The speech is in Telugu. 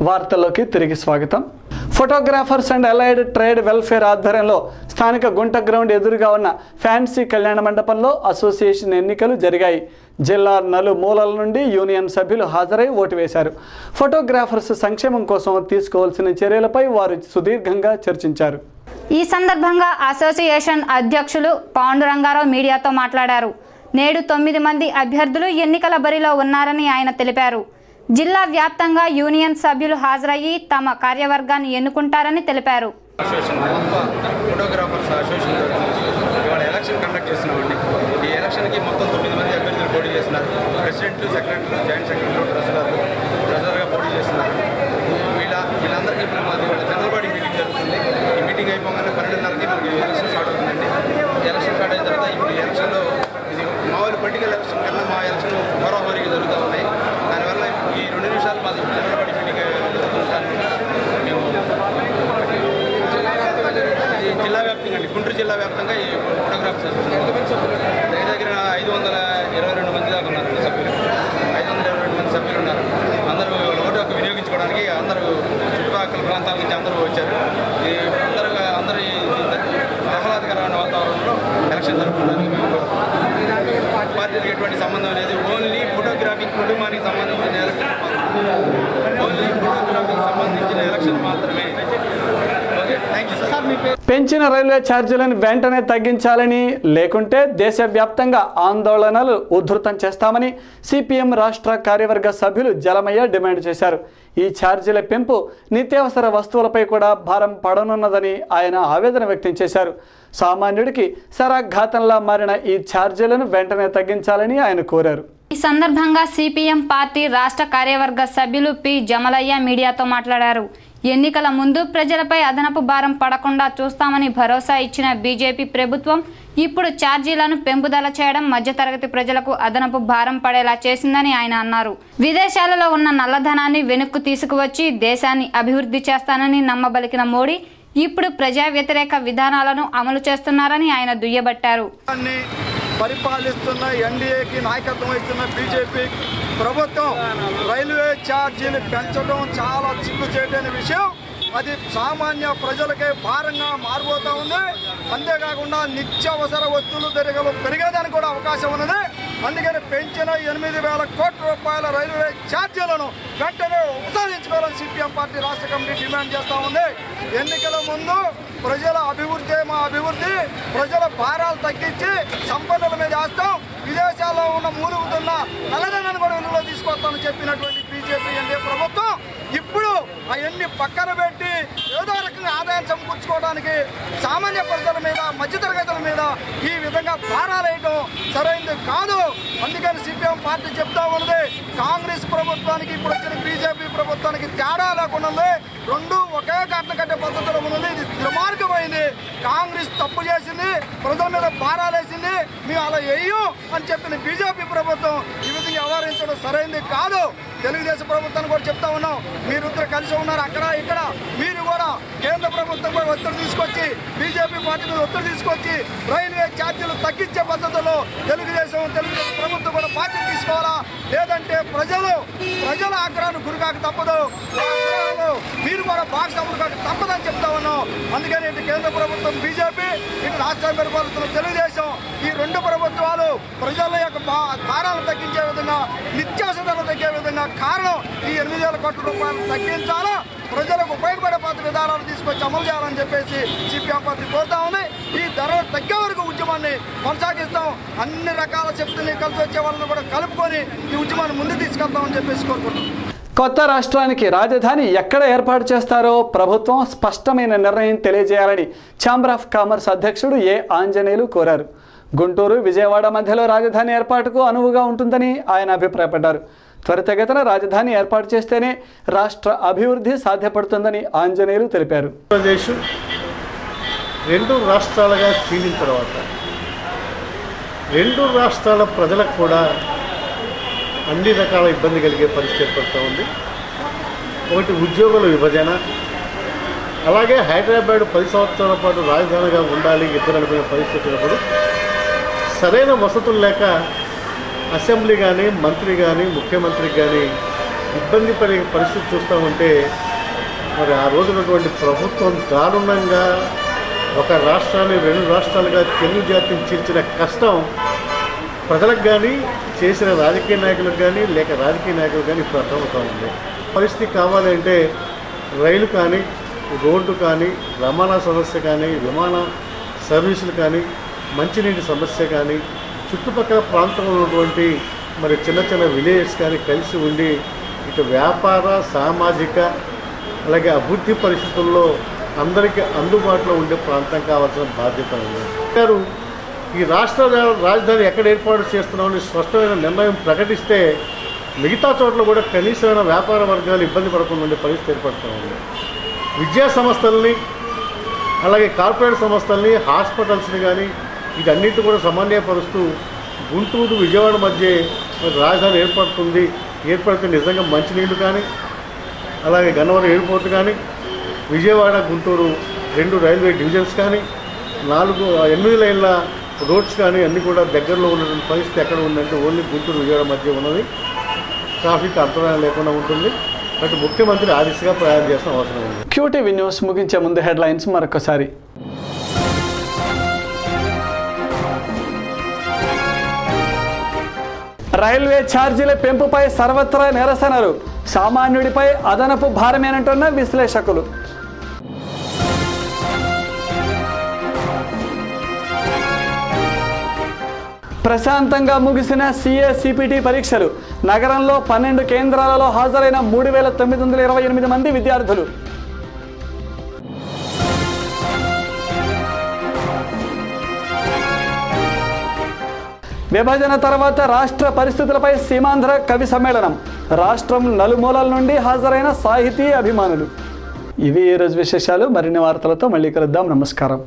వార్తల్లోకి తిరిగి స్వాగతం. Photographers and allied trade welfare ఆధ్వర్యంలో స్థానిక గుంట గ్రౌండ్ ఎదురుగా ఉన్న ఫ్యాన్సీ కళ్యాణ మండపంలో అసోసియేషన్ ఎన్నికలు జరిగాయి. జిల్లా నలుమూలల నుండి యూనియన్ సభ్యులు హాజరై ఓటు వేశారు. ఫోటోగ్రాఫర్స్ సంక్షేమం కోసం తీసుకోవాల్సిన చర్యలపై వారు సుదీర్ఘంగా చర్చించారు. ఈ సందర్భంగా అసోసియేషన్ అధ్యక్షులు పాండురంగారావు మీడియాతో మాట్లాడారు. నేడు 9 మంది అభ్యర్థులు ఎన్నికల బరిలో ఉన్నారని ఆయన తెలిపారు. జిల్లా వ్యాప్తంగా యూనియన్ సభ్యులు హాజరయ్యి తమ కార్యవర్గాన్ని ఎన్నుకుంటారని తెలిపారు. ఫోటోగ్రాఫర్స్ అసోసియేషన్ ఇవాళ ఎలక్షన్ కండక్ట్ చేస్తున్నామండి. ఈ ఎలక్షన్కి మొత్తం 9 మంది అభ్యర్థులు పోటీ చేస్తున్నారు. ప్రెసిడెంట్లు, సెక్రటరీలు, జాయింట్ సెక్రటరీలు, ట్రెజరర్గా పోటీ చేస్తున్నారు. వీళ్ళందరికీ ఇప్పుడు మాది జనరల్ బాడీ మీటింగ్ జరుగుతుంది. ఈ మీటింగ్ అయిపోగానే 12:30కి మనకి ఎలక్షన్ స్టార్ట్ అవుతుందండి. ఎలక్షన్ స్టార్ట్ అయిన తర్వాత ఇప్పుడు ఈ ఎలక్షన్లో ఇది మామూలు పొలిటికల్ ఎలక్షన్ కన్నా మా ఎలక్షన్ హోరాహోరీగా జరుగుతూ ఉన్నాయి. దానివల్ల ఈ 2 నిమిషాలు మాది జనరల్ బాడీ మీటింగ్ మేము జిల్లా వ్యాప్తంగా అండి, గుంటూరు జిల్లా వ్యాప్తంగా ఈ ఫోటోగ్రాఫ్స్ దగ్గర 522 మంది దాకా ఉన్నారు సభ్యులు. 522 మంది సభ్యులు ఉన్నారు. అందరూ ఓటు హక్కు వినియోగించుకోవడానికి అందరూ చుట్టుపక్కల ప్రాంతాల నుంచి అందరూ వచ్చారు. అందరూ ఆహ్లాదకరమైన వాతావరణంలో ఎలక్షన్ జరుపుకోవడానికి మేము పార్టీలకు ఎటువంటి సంబంధం లేదు. ఓన్లీ ఫోటోగ్రాఫిక్ కుటుంబానికి సంబంధించిన ఎలక్షన్, ఓన్లీ ఫోటోగ్రాఫీకి సంబంధించిన ఎలక్షన్ మాత్రమే. పెంచిన రైల్వే ఛార్జీలను వెంటనే తగ్గించాలని, లేకుంటే దేశవ్యాప్తంగా ఆందోళనలు ఉధృతం చేస్తామని సిపిఎం రాష్ట్ర కార్యవర్గ సభ్యులు జలమయ్య డిమాండ్ చేశారు. ఈ ఛార్జీల పెంపు నిత్యావసర వస్తువులపై కూడా భారం పడనున్నదని ఆయన ఆవేదన వ్యక్తం చేశారు. సామాన్యుడికి శరాఘాతంలా మారిన ఈ ఛార్జీలను వెంటనే తగ్గించాలని ఆయన కోరారు. ఈ సందర్భంగా సిపిఎం పార్టీ రాష్ట్ర కార్యవర్గ సభ్యులు పి జమలయ్య మీడియాతో మాట్లాడారు. ఎన్నికల ముందు ప్రజలపై అదనపు భారం పడకుండా చూస్తామని భరోసా ఇచ్చిన బీజేపీ ప్రభుత్వం ఇప్పుడు ఛార్జీలను పెంపుదల చేయడం మధ్యతరగతి ప్రజలకు అదనపు భారం పడేలా చేసిందని ఆయన అన్నారు. విదేశాలలో ఉన్న నల్లధనాన్ని వెనక్కు తీసుకువచ్చి దేశాన్ని అభివృద్ధి చేస్తానని నమ్మబలికిన మోడీ ఇప్పుడు ప్రజా వ్యతిరేక విధానాలను అమలు చేస్తున్నారని ఆయన దుయ్యబట్టారు. పరిపాలిస్తున్న ఎన్డీఏకి నాయకత్వం ఇస్తున్న బీజేపీ ప్రభుత్వం రైల్వే ఛార్జీలు పెంచడం చాలా సిగ్గుచేటైన విషయం. అది సామాన్య ప్రజలకే భారంగా మారిపోతూ ఉంది. అంతేకాకుండా నిత్యావసర వస్తువులు ధరలు పెరిగేదానికి కూడా అవకాశం ఉన్నది. అందుకని పెంచిన 8,000 కోట్ల రూపాయల రైల్వే ఛార్జీలను వెంటనే ఉపసంహరించుకోవాలని సిపిఎం పార్టీ రాష్ట్ర కమిటీ డిమాండ్ చేస్తూ ఉంది. ఎన్నికల ముందు ప్రజల అభివృద్ధి మా అభివృద్ధి, ప్రజల భారాలు తగ్గించి సంపన్నుల మీద వేస్తాం, విదేశాల్లో ఉన్న మూలుగుతున్న నల్లధనాన్ని కూడా వెలుగులో తీసుకొస్తామని చెప్పినటువంటి బీజేపీ ఎన్డీఏ ప్రభుత్వం ఇప్పుడు అవన్నీ పక్కన పెట్టి ఏదో రకంగా ఆదాయం సమకూర్చుకోవడానికి సామాన్య ప్రజల మీద, మధ్యతరగతుల మీద ఈ విధంగా భారాలు వేయడం సరైనది కాదు. అందుకని సిపిఎం పార్టీ చెప్తా ఉన్నది, కాంగ్రెస్ ప్రభుత్వానికి ఇప్పుడు వచ్చిన బీజేపీ ప్రభుత్వానికి తేడా లేకుండా ఉంది. రెండు ఒకే గట్ల కట్టే పద్ధతిలో ఉన్నది. ఇది దుర్మార్గమైంది. కాంగ్రెస్ తప్పు చేసింది, ప్రజల మీద భారాలు వేసింది, మేము అలా వేయం అని చెప్పిన బీజేపీ ప్రభుత్వం ఈ విధంగా వ్యవహరించడం సరైనది కాదు. తెలుగుదేశం ప్రభుత్వాన్ని కూడా చెప్తా ఉన్నాం, మీరిద్దరు కలిసి ఉన్నారు అక్కడ ఇక్కడ, మీరు కూడా కేంద్ర ప్రభుత్వంపై ఒత్తిడి తీసుకొచ్చి, బీజేపీ పార్టీ మీద ఒత్తిడి తీసుకొచ్చి రైల్వే ఛార్జీలు తగ్గించే పద్ధతిలో తెలుగుదేశం ప్రభుత్వం కూడా బాధ్యత తీసుకోవాలా. లేదంటే ప్రజల ఆగ్రహాన్ని గురికాక తప్పదు. మీరు కూడా భాగస్వాములు కాక తప్పదని చెప్తా ఉన్నాం. అందుకని ఇటు కేంద్ర ప్రభుత్వం బీజేపీ, ఇటు రాష్ట్రాన్ని పరిపాలిస్తున్న తెలుగుదేశం, ఈ 2 ప్రభుత్వాలు ప్రజల యొక్క భారాలను తగ్గించే విధంగా, నిత్యావసర ధరలు తగ్గే విధంగా కారణం ఈ 8,000 కోట్ల రూపాయలు తగ్గించాలా, ప్రజలకు ఉపయోగపడే పద్ధతి విధానాలు తీసుకొచ్చి అమలు చేయాలని చెప్పేసి సిపిఎం పార్టీ కోరుతా ఉంది. ఈ ధరలు తగ్గే వరకు ఉద్యమాన్ని కొనసాగిస్తాం. అన్ని రకాల శక్తుల్ని కలిసి వచ్చే వాళ్ళని కూడా కలుపుకొని ఈ ఉద్యమాన్ని ముందుకు తీసుకెళ్తామని చెప్పేసి కోరుకుంటున్నాం. కొత్త రాష్ట్రానికి రాజధాని ఎక్కడ ఏర్పాటు చేస్తారో ప్రభుత్వం స్పష్టమైన నిర్ణయం తెలియజేయాలని ఛాంబర్ ఆఫ్ కామర్స్ అధ్యక్షుడు ఏ ఆంజనేయులు కోరారు. గుంటూరు, విజయవాడ మధ్యలో రాజధాని ఏర్పాటుకు అనువుగా ఉంటుందని ఆయన అభిప్రాయపడ్డారు. త్వరితగతిన రాజధాని ఏర్పాటు చేస్తేనే రాష్ట్ర అభివృద్ధి సాధ్యపడుతుందని ఆంజనేయులు తెలిపారు. ఆంధ్రప్రదేశ్ 2 రాష్ట్రాలుగా చీలిన తర్వాత 2 రాష్ట్రాల ప్రజలకు కూడా అన్ని రకాల ఇబ్బంది కలిగే పరిస్థితి ఏర్పడుతూ ఉంది. ఒకటి ఉద్యోగుల విభజన, అలాగే హైదరాబాద్ 10 సంవత్సరాల పాటు రాజధానిగా ఉండాలి ఇద్దరు అనిపోయిన పరిస్థితులప్పుడు సరైన వసతులు లేక అసెంబ్లీ కానీ, మంత్రి కానీ, ముఖ్యమంత్రికి కానీ ఇబ్బంది పడే పరిస్థితి చూస్తూ ఉంటే మరి ఆ రోజునటువంటి ప్రభుత్వం దారుణంగా ఒక రాష్ట్రాన్ని 2 రాష్ట్రాలుగా తెలుగు జాతిని చీల్చిన కష్టం ప్రజలకు కానీ చేసిన రాజకీయ నాయకులకు కానీ లేక రాజకీయ నాయకులకు కానీ ఇప్పుడు అర్థమవుతూ ఉంది. పరిస్థితి కావాలంటే రైలు కానీ రోడ్డు కానీ రవాణా సమస్య కానీ విమాన సర్వీసులు కానీ మంచినీటి సమస్య కానీ చుట్టుపక్కల ప్రాంతంలో ఉన్నటువంటి మరి చిన్న చిన్న విలేజెస్ కానీ కలిసి ఉండి ఇటు వ్యాపార సామాజిక అలాగే అభివృద్ధి పరిస్థితుల్లో అందరికీ అందుబాటులో ఉండే ప్రాంతం కావాల్సిన బాధ్యత ఉంది. గారు ఈ రాష్ట్ర రాజధాని ఎక్కడ ఏర్పాటు చేస్తున్నామని స్పష్టమైన నిర్ణయం ప్రకటిస్తే మిగతా చోట్ల కూడా కనీసమైన వ్యాపార వర్గాలు ఇబ్బంది పడకుండా ఉండే పరిస్థితి ఏర్పడుతూ ఉంది. విద్యా సంస్థల్ని అలాగే కార్పొరేట్ సంస్థల్ని హాస్పిటల్స్ని కానీ వీటన్నిటి కూడా సమన్వయపరుస్తూ గుంటూరు విజయవాడ మధ్య రాజధాని ఏర్పడితే నిజంగా మంచినీళ్ళు కానీ అలాగే గన్నవరం ఎయిర్పోర్ట్ కానీ విజయవాడ గుంటూరు 2 రైల్వే డివిజన్స్ కానీ 8 లైన్ల రోడ్స్ కానీ అన్నీ కూడా దగ్గరలో ఉన్నటువంటి పరిస్థితి ఎక్కడ ఉందంటే ఓన్లీ గుంటూరు విజయవాడ మధ్య ఉన్నది. ట్రాఫిక్ అంతరాయం లేకుండా ఉంటుంది. బట్ ముఖ్యమంత్రి ఆ దిశగా ప్రయాణం చేసిన అవసరం ఉంది. QTV న్యూస్ ముగించే ముందు హెడ్లైన్స్ మరొకసారి. రైల్వే ఛార్జీల పెంపుపై సర్వత్రా నిరసనలు, సామాన్యుడిపై అదనపు భారమేనంటున్న విశ్లేషకులు. ప్రశాంతంగా ముగిసిన CA CPT పరీక్షలు. నగరంలో 12 కేంద్రాలలో హాజరైన 3,928 మంది విద్యార్థులు. విభజన తర్వాత రాష్ట్ర పరిస్థితులపై సీమాంధ్ర కవి సమ్మేళనం. రాష్ట్రం నలుమూలల నుండి హాజరైన సాహితీ అభిమానులు. ఇవి ఈరోజు విశేషాలు. మరిన్ని వార్తలతో మళ్ళీ కలుద్దాం. నమస్కారం.